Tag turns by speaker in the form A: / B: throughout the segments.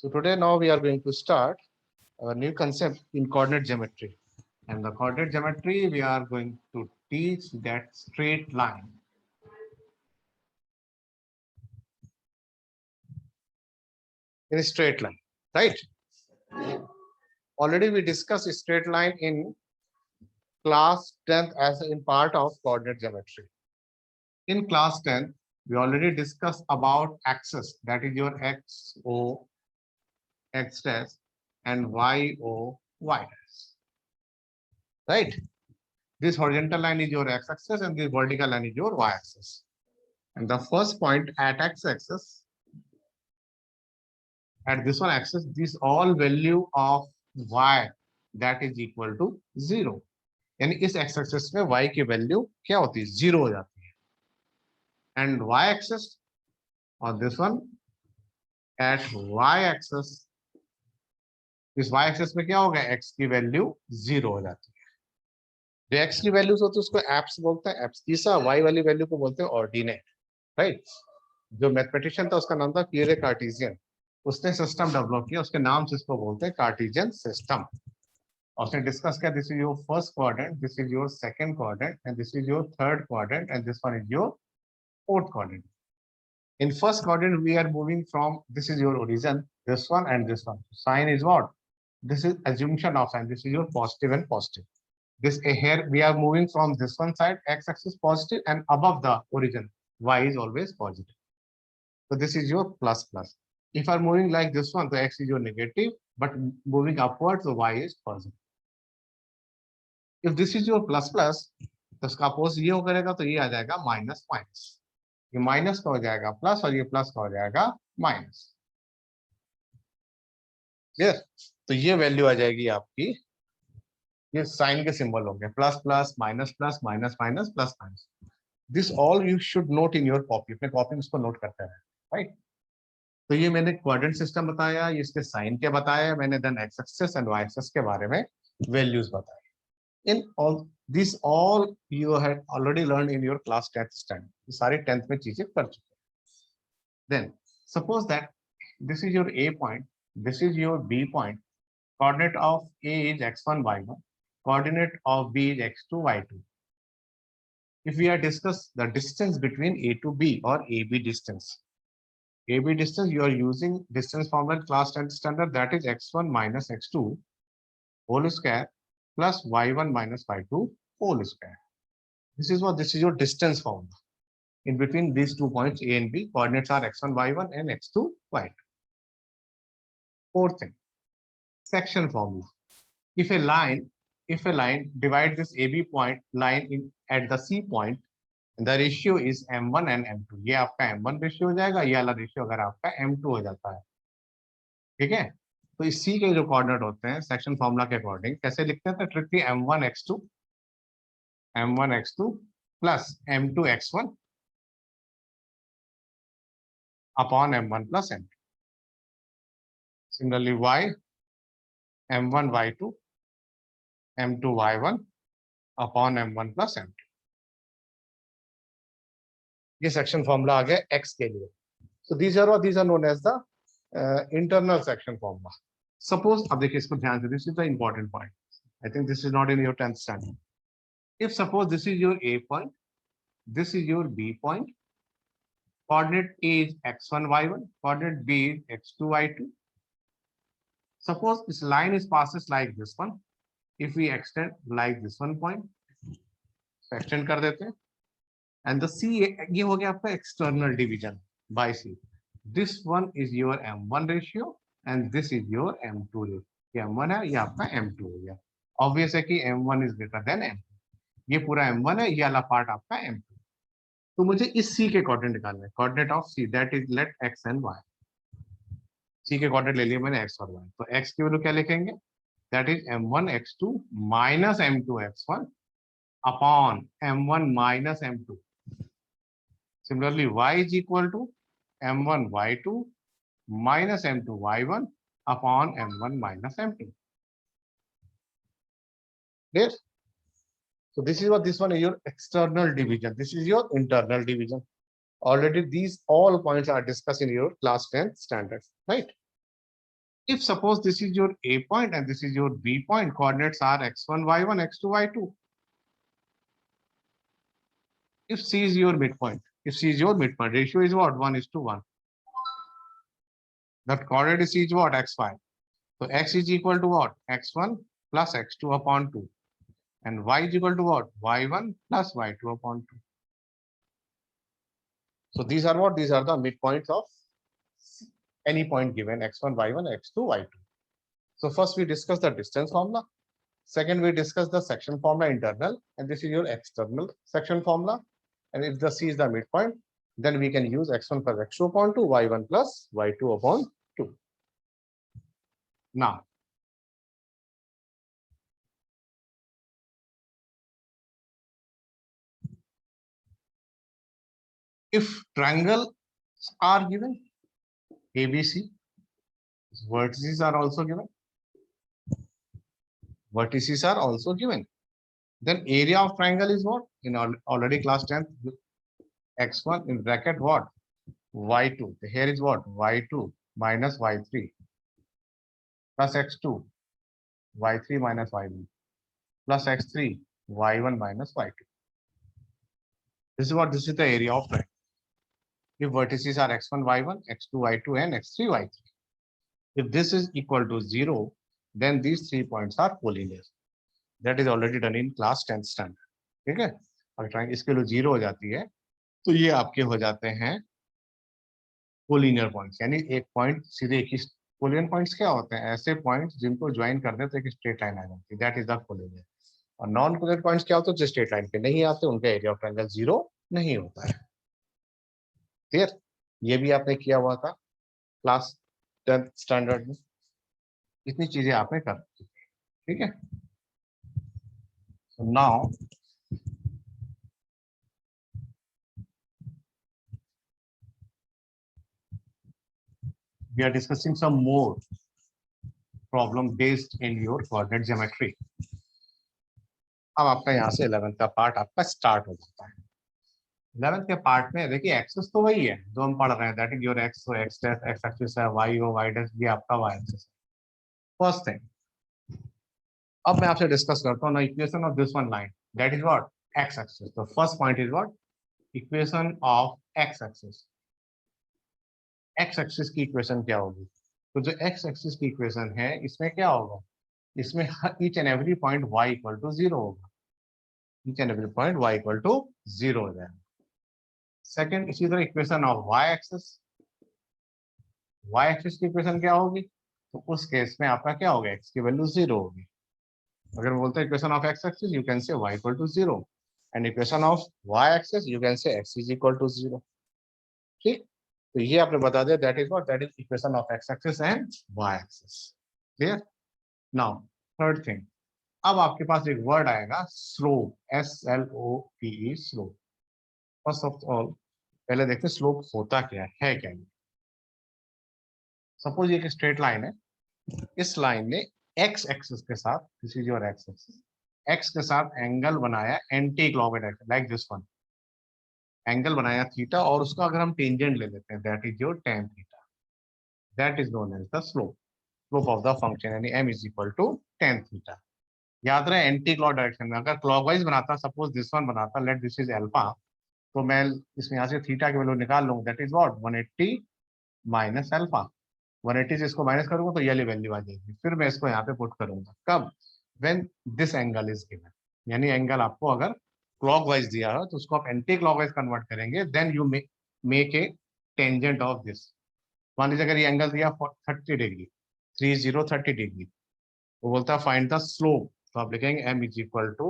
A: So today now we are going to start a new concept in coordinate geometry. And the coordinate geometry, we are going to teach that straight line. In a straight line, right? Already we discussed a straight line in class 10th as in part of coordinate geometry. In class 10th, we already discussed about axis, that is your x, o, x dash and y, o, y dash. Right? This horizontal line is your x-axis and this vertical line is your y-axis. And the first point at x-axis, at this one axis, this all value of y that is equal to 0. यानी इस x-axis में y की value क्या होती है? 0 हो जाती है. And y-axis or this one at y-axis, इस y-axis में क्या होगा? x की value 0 हो जाती है. जो x की वैल्यूज होती है उसको एप्स बोलते हैं, एब्सकीसा. y वाली वैल्यू को बोलते हैं ऑर्डिनेट. राइट? जो मैथमेटिशियन था उसका नाम था पियरे कार्टेशियन. उसने सिस्टम डेवलप किया, उसके नाम से इसको बोलते हैं कार्टेशियन सिस्टम. और उसने डिस्कस किया this is your first quadrant, this is your second quadrant and this is your third quadrant and this one is your fourth quadrant. In first quadrant we are moving from, this is your origin, this one and this one. Sign is what? This is assumption of sign. This is your positive and positive. This here we are moving from this one side, x-axis positive, and above the origin y is always positive. So this is your plus plus. If I am moving like this one, so x is your negative, but moving upwards, so y is positive. If this is your plus plus, तो इसका opposite ये हो करेगा तो ये आ जाएगा minus minus. ये minus का हो जाएगा प्लस और ये प्लस का हो जाएगा माइनस. क्लियर? तो ये वैल्यू आ जाएगी आपकी, ये साइन के सिंबल होंगे plus plus minus minus plus minus. This all you should note in your copy. अपने कॉपी में इसको नोट करते रहे. राइट? तो ये मैंने क्वाड्रेंट सिस्टम बताया, ये इसके साइन के बताया मैंने, then x axis and y axis के बारे में वैल्यूज बताए. In all this all you had already learn in your class 10th standard. ये सारे 10th में चीजें कर चुके हैं. Then suppose that this is your A point, this is your B point. Coordinate of A is x1 y1, coordinate of b is x2 y2. If we are discuss the distance between a to b or ab distance, you are using distance formula class 10th standard, that is x1 minus x2 whole square plus y1 minus y2 whole square. This is your distance formula. In between these 2 points a and b, coordinates are x1 y1 and x2 y2. Fourth thing, section formula. If a line divide this AB point line in at the C point, the ratio is M1 and M2. ये आपका M1 ratio हो जाएगा, ये वाला ratio अगर आपका M2 हो जाता है. ठीक है? तो इस C के जो कोऑर्डिनेट होते हैं सेक्शन फॉर्मूला के अकॉर्डिंग कैसे लिखते हैं? तो tricky M1 x2 plus M2 x1 upon M1 plus M2. Similarly Y M1 y2 M2 y1 upon M1 plus M2. ये सेक्शन फॉर्मूला आ गया x के लिए. So these are known as the internal section formula. Suppose, अब देखिए इसको ध्यान से, this is the important point. I think this is not in your 10th standard. If suppose this is your A point, this is your B point, coordinate A is x1 y1, coordinate B is x2 y2. Suppose this line is passes like this one. If we extend like this one point, so extend कर देते हैं. And the C, ये हो गया आपका external division by C. This one is your M1 ratio and this is your M2 ratio. ये M1 है, ये आपका M2 हो गया. Obvious है कि M1 is greater than M2. ये पूरा M1 है, ये वाला पार्ट आपका M2. तो मुझे इस C के कोऑर्डिनेट निकालने हैं. Coordinate of C, that is let x and y. C के कोऑर्डिनेट ले लिए मैंने x और y. तो x की वैल्यू क्या लिखेंगे? That is M1 x2 minus M2 x1 upon M1 minus M2. Similarly, y is equal to M1 y2 minus M2 y1 upon M1 minus M2. Clear? So this is what this one is your external division. This is your internal division. Already these all points are discussed in your class 10th standard, right? If suppose this is your A point and this is your B point, coordinates are x1, y1, x2, y2. If C is your midpoint, ratio is what? 1:1. That coordinate is what? X5. So x is equal to what? X1 plus x2 upon 2. And y is equal to what? Y1 plus y2 upon 2. So these are what? These are the midpoints of any point given x1, y1, x2, y2. So first we discuss the distance formula. Second, we discuss the section formula internal, and this is your external section formula. And if the C is the midpoint, then we can use x1 plus x2 upon 2, y1 plus y2 upon 2. Now, if triangles are given, ABC, vertices are also given. Vertices are also given. Then area of triangle is what? In already class 10th, x1 in bracket what? Y2. Here is what? Y2 minus Y3 plus x2, Y3 minus Y1 plus x3, Y1 minus Y2. This is the area of triangle. If vertices are x1, y1, x2, y2, and x3, y3. If this is equal to 0, then these 3 points are collinear. That is already done in class 10th standard. ठीक है? अगर triangle इसके लिए 0 हो जाती है, तो ये आपके हो जाते हैं कोलिनियर पॉइंट्स, यानी एक पॉइंट सीधे एक ही। कोलिनियर पॉइंट्स क्या होते हैं? ऐसे पॉइंट्स जिनको ज्वाइन कर दे तो एक स्ट्रेट लाइन आ जाती है, दैट इज द कोलिनियर। और नॉन कोलिनियर पॉइंट्स क्या होते हैं? जो स्ट्रेट लाइन पे नहीं आते, उनका एरिया ऑफ ट्रायंगल 0 नहीं होता है। क्लियर? ये भी आपने किया हुआ था क्लास 10th स्टैंडर्ड में। इतनी चीजें आपने कर रखी, ठीक है? So now we are discussing some more problem based in your coordinate geometry. अब आपका यहाँ से 11th का पार्ट आपका स्टार्ट हो जाता है। 11th के पार्ट में देखिए एक्सेस तो वही है जो हम पढ़ रहे हैं, दैट इज योर एक्स, तो एक्स डैश एक्स एक्सिस है, वाई हो वाई डैश, ये आपका वाई एक्सिस है। फर्स्ट थिंग, अब मैं आपसे डिस्कस करता हूँ ना equation of this one line, that is what? X axis. तो first point is what? Equation of X axis. X axis की इक्वेशन क्या होगी? तो जो एक्स एक्सिस की इक्वेशन है, इसमें क्या होगा? इसमें each and every point y equal to 0 होगा। Each and every point y equal to 0 हो जाएगा। सेकंड, इसी तरह equation of y axis. y axis की इक्वेशन क्या होगी? तो उस केस में आपका क्या होगा? x की वैल्यू 0 होगी। अगर बोलते हैं equation of x axis, you can say y equal to 0, and equation of y axis you can say x is equal to 0। ठीक, तो ये आपने बता दिया, that is what? That is equation of x axis and y axis. Clear? Now third thing, अब आपके पास एक वर्ड आएगा slope, SLOPE, slope. First of all पहले देखते हैं स्लोप होता क्या है क्या। सपोज ये एक स्ट्रेट लाइन है, इस लाइन ने एक्स एक्सिस के साथ, this is your x axis, x के साथ एंगल बनाया anti clockwise, like this one, angle बनाया थीटा, और उसका अगर हम टेंजेंट ले लेते हैं, that is your tan theta, that is known as the slope, slope of the function, यानी m is equal to tan theta. याद रहे एंटी क्लॉक डायरेक्शन में, अगर क्लॉकवाइज बनाता, सपोज दिस वन बनाता, लेट दिस इज अल्फा, तो मैं इसमें यहाँ से थीटा की वैल्यू निकाल लूंगा, that is what? 180 minus alpha. 180 से इसको माइनस करूंगा तो ये वाली वैल्यू आ जाएगी, फिर मैं इसको यहाँ पे पुट करूंगा कब? When this angle is given, यानी एंगल आपको अगर क्लॉकवाइज दिया है तो उसको आप एंटी क्लॉकवाइज कन्वर्ट करेंगे, then you make a tangent of this. मान लीजिए अगर ये एंगल दिया 30 डिग्री, 30 डिग्री, वो बोलता है फाइंड द स्लोप, तो आप लिखेंगे m is equal to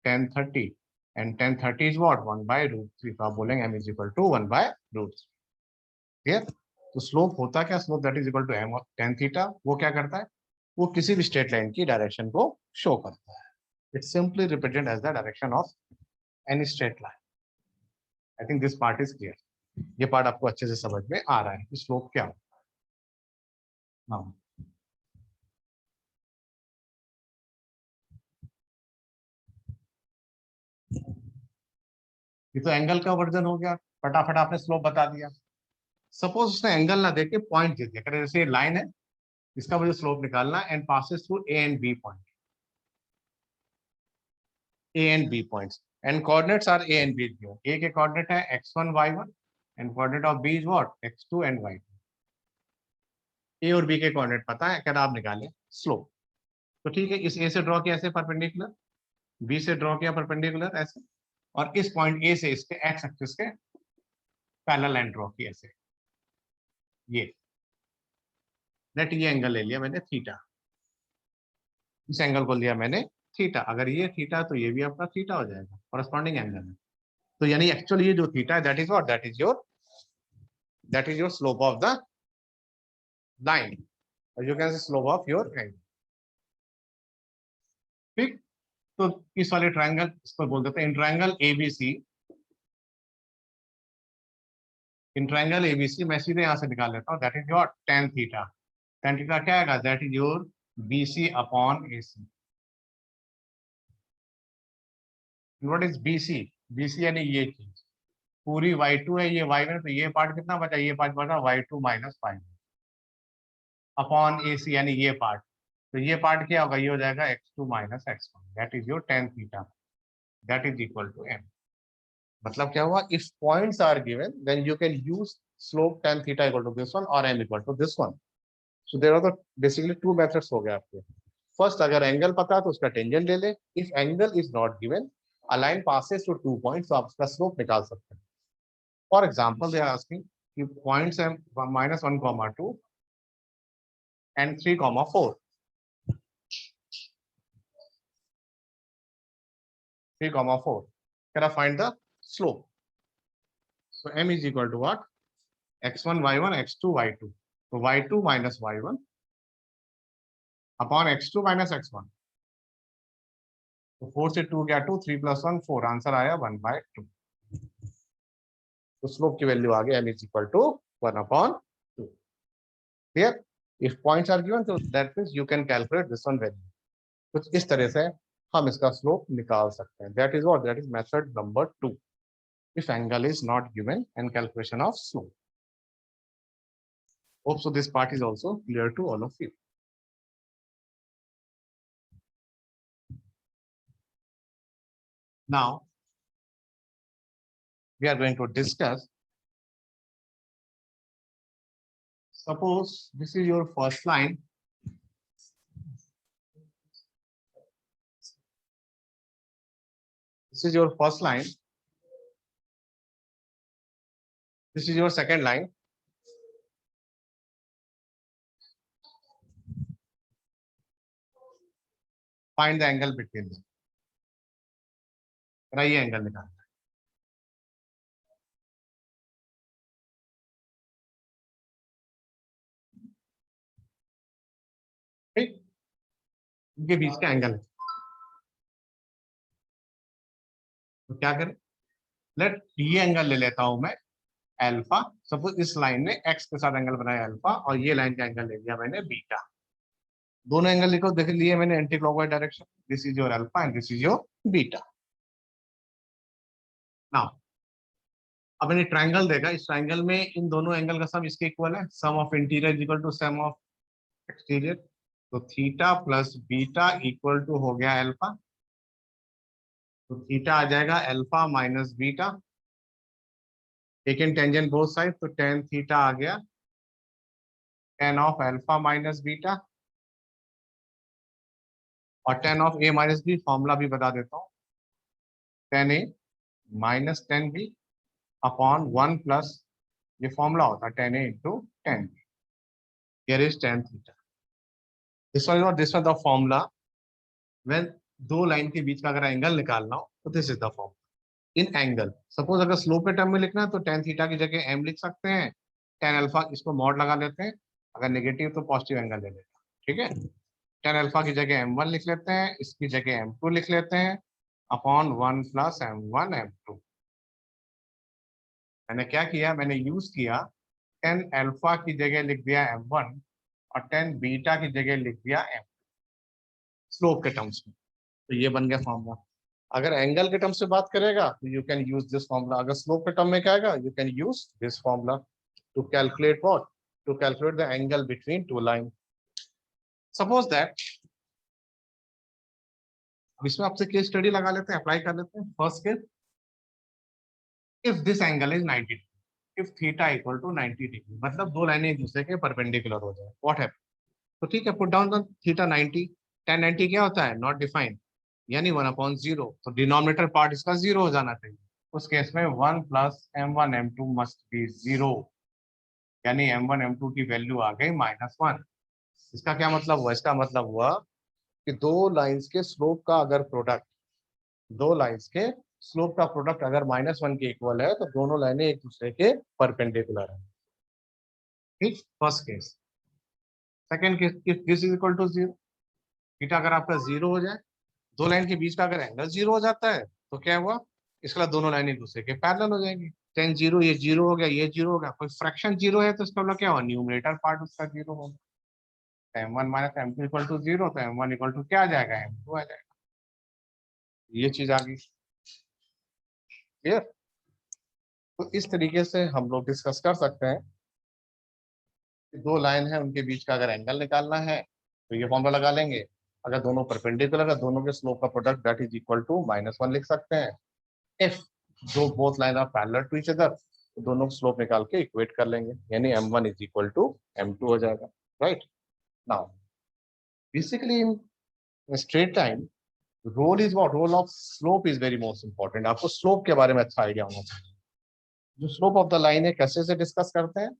A: tan 30, and tan 30 is what? 1/√3, तो आप बोलेंगे m is equal to 1/√3। Clear? तो स्लोप होता क्या? Slope that is equal to m tan theta. वो क्या करता है? वो किसी भी स्ट्रेट लाइन की डायरेक्शन को शो करता है। It simply represent as the direction of any straight line. I think this part is clear. ये पार्ट आपको अच्छे से समझ में आ रहा है कि स्लोप क्या होता है। हाँ, ये तो एंगल का वर्जन हो गया, फटाफट आपने स्लोप बता दिया। सपोज उसने एंगल ना देके पॉइंट दे दिया, जैसे लाइन है, इसका मुझे स्लोप निकालना and passes through A and B point, A and B points and coordinates are A and B given. A के कोऑर्डिनेट है x1 y1 and coordinate of B is what x2 and y2। A और B के coordinate पता है, क्या आप निकालें slope. तो ठीक है, इस ए से ड्रॉ किया ऐसे परपेंडिकुलर, बी से ड्रॉ किया परपेंडिकुलर ऐसे, और इस पॉइंट ए से इसके एक्स एक्सिस के पैरेलल लाइन ड्रॉ की ऐसे, ये नेट ये एंगल ले लिया मैंने थीटा, इस एंगल को लिया मैंने थीटा। अगर ये थीटा तो ये भी आपका थीटा हो जाएगा, कॉरेस्पॉन्डिंग एंगल है। तो यानी एक्चुअली ये जो थीटा है that is what, that is your slope of the line, और you can say slope of your angle. ठीक, तो इस वाले ट्रायंगल इसको बोल देते हैं in triangle ABC, in triangle ABC मैं सीधे यहां से निकाल लेता हूं, that is your tan theta. tan theta क्या आएगा, that is your BC upon AC। What is BC, BC यानी ये चीज पूरी y2 है, ये y1 है, तो ये पार्ट कितना बचा, ये पार्ट बचा y2 माइनस 5 अपॉन AC यानी ये पार्ट, तो ये पार्ट क्या होगा, ये हो जाएगा x2 minus x1, that is your tan theta, that is equal to m। मतलब क्या हुआ, if points are given then you can use slope tan theta equal to this one और m equal to this one. So there are the basically two methods हो गए आपके। First, अगर angle पता है तो उसका टेंजेंट ले ले, if angle is not given a line passes to 2 points, तो आप उसका स्लोप निकाल सकते हैं। For example they are asking कि पॉइंट्स है -1, 2 and 3, 4, 3, 4, can I find the slope? So m is equal to what, x1 y1 x2 y2, so y2 minus y1 upon x2 minus x1, तो 4 से 2 गया 2, 3 + 1 4, answer आया 1/2। तो slope की value आ गई m is equal to 1/2। Clear? If points are given तो that means you can calculate this one value. कुछ इस तरह से हम इसका स्लोप निकाल सकते हैं। That is what, that is method number 2, if angle is not given and calculation of slope. Hope so this part is also clear to all of you. Now we are going to discuss, suppose this is your first line, this is your first line, this is your second line, find the angle between them। ये angle निकालना है। ठीक, इनके बीच का angle है, तो क्या करें, लेट ये एंगल ले लेता हूं मैं अल्फा। सपोज इस लाइन ने एक्स के साथ एंगल बनाया अल्फा, और ये लाइन का एंगल ले लिया मैंने बीटा। दोनों एंगल लिखो, देख लिए मैंने anti clockwise direction, this is your alpha and this is your beta. Now अब मैंने ट्रायंगल देखा, इस ट्रायंगल में इन दोनों एंगल का सम इसके इक्वल है, sum of interior equal to sum of exterior, तो theta plus beta equal to हो गया अल्फा, तो थीटा आ जाएगा alpha minus beta, taken tangent both side, तो tan थीटा आ गया tan of alpha minus beta, और tan of a minus B formula भी बता देता हूँ, tan a minus tan b upon 1 plus ये फॉर्मूला होता है tan a into tan b, here is tan theta. This one और this one the formula when दो लाइन के बीच का अगर एंगल निकालना हो तो this is the formula in angle. Suppose अगर स्लोप के टर्म में लिखना है तो tan थीटा की जगह m लिख सकते हैं, tan अल्फा इसको मॉड लगा लेते हैं, अगर नेगेटिव तो पॉजिटिव एंगल ले लेते हैं। ठीक है, tan अल्फा की जगह m1 लिख लेते हैं, इसकी जगह m2 लिख लेते हैं, अपॉन 1 प्लस m1 m2। मैंने क्या किया, मैंने यूज किया tan अल्फा की जगह लिख दिया m1 और tan बीटा की जगह लिख दिया m स्लोप के टर्म्स में, तो ये बन गया फॉर्मूला। अगर एंगल के टर्म से बात करेगा तो you can use this formula, अगर स्लोप के टर्म में क्या आएगा, you can use this formula to calculate what, to calculate the angle between two line. Suppose that, अब इसमें आपसे केस स्टडी लगा लेते हैं, अप्लाई कर लेते हैं। First case, if this angle is 90 degree, if theta equal to 90 degree, मतलब दो लाइनें एक दूसरे के परपेंडिकुलर हो जाए, व्हाट हैपन? तो ठीक है, put down the theta 90, tan 90 क्या होता है? नॉट डिफाइंड, यानी 1/0, तो डिनोमिनेटर पार्ट इसका 0 हो जाना चाहिए। उस केस में 1 plus m1 m2 must be 0, यानी m1 m2 की वैल्यू आ गई -1। इसका क्या मतलब हुआ? इसका मतलब हुआ कि दो लाइंस के स्लोप का अगर प्रोडक्ट, दो लाइंस के स्लोप का प्रोडक्ट अगर -1 के इक्वल है, तो दोनों लाइनें एक दूसरे के परपेंडिकुलर है। ठीक, first case. Second case, if this is equal to 0, theta अगर आपका 0 हो जाए, दो लाइन के बीच का अगर एंगल 0 हो जाता है, तो क्या हुआ? इसका दोनों लाइन एक दूसरे के पैरेलल हो जाएंगी। tan 0, ये 0 हो गया, ये 0 हो गया, कोई फ्रैक्शन 0 है तो इसका मतलब क्या हुआ? न्यूमरेटर पार्ट उसका 0 होगा। m1 minus m2 equal to 0, तो m1 इक्वल टू क्या आ जाएगा? m2 आ जाएगा। ये चीज आ गई, क्लियर? तो इस तरीके से हम लोग डिस्कस कर सकते हैं कि दो लाइन है, उनके बीच का अगर एंगल निकालना है तो ये फॉर्मूला लगा लेंगे। अगर दोनों परपेंडिकुलर है, दोनों के स्लोप का product that is equal to -1 लिख सकते हैं। इफ दो both line are parallel to each other, तो दोनों को स्लोप निकाल के इक्वेट कर लेंगे, यानी m1 is equal to m2 हो जाएगा। Right now, basically in straight time, role is what? Role of slope is very most important. आपको स्लोप के बारे में अच्छा आइडिया होना चाहिए। जो स्लोप ऑफ द लाइन है, कैसे से डिस्कस करते हैं?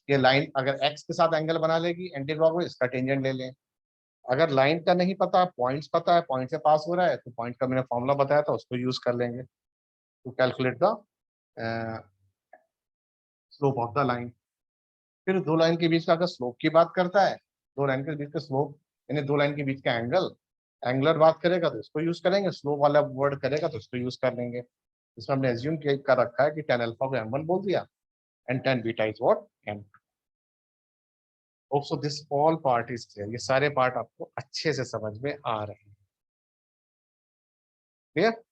A: ये लाइन अगर x के साथ एंगल बना लेगी एंटी क्लॉकवाइज, इसका टेंजेंट ले लें। अगर लाइन का नहीं पता, पॉइंट्स पता है, पॉइंट से पास हो रहा है, तो पॉइंट का मैंने फॉर्मूला बताया था, उसको यूज कर लेंगे to calculate the slope of the line. फिर दो लाइन के बीच का अगर स्लोप की बात करता है, दो लाइन के बीच का स्लोप यानी दो लाइन के बीच का एंगल, एंगुलर बात करेगा तो इसको यूज करेंगे, स्लोप वाला वर्ड करेगा तो इसको यूज कर लेंगे। इसमें हमने एज्यूम कर रखा है कि tan अल्फा को m1 बोल दिया and tan beta is what? m2। Hope so this all part is clear. ये सारे पार्ट आपको अच्छे से समझ में आ रहे हैं। क्लियर?